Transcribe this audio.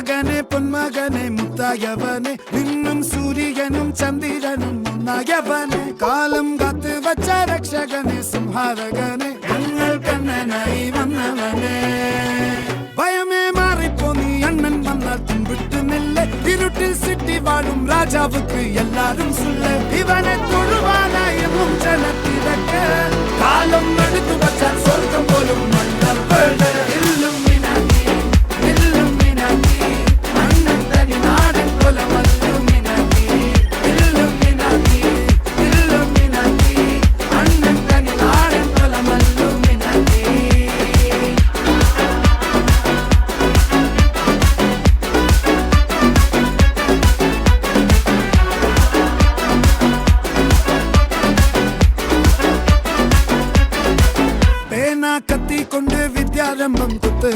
മകനെ പൊന്മകനെ മുത്തായവനെ നിന്നും സൂര്യനും ചന്ദ്രനും ഒന്നായവനെ കാലം കാത്ത് വച്ച രക്ഷകനെ സംഹാരകനെ ഞങ്ങൾ കണ്ണനായി വന്നവനെ ഭയമേ മാറിപ്പോ നീ അണ്ണൻ വന്നാൽ തുമ്പിട്ട് നില്ല ഇരുട്ടിൽ സിറ്റി വാഴും രാജാവുക്ക് എല്ലാരും സുല്ല ഇവനെ തൊഴുവാനായി ജനത്തിരക്ക് കാലം എടുത്തു വച്ചാൽ സ്വർഗം പോലും മണ്ണപ്പേട് കത്തി കൊണ്ട് വിദ്യാരംഭം കുത്ത്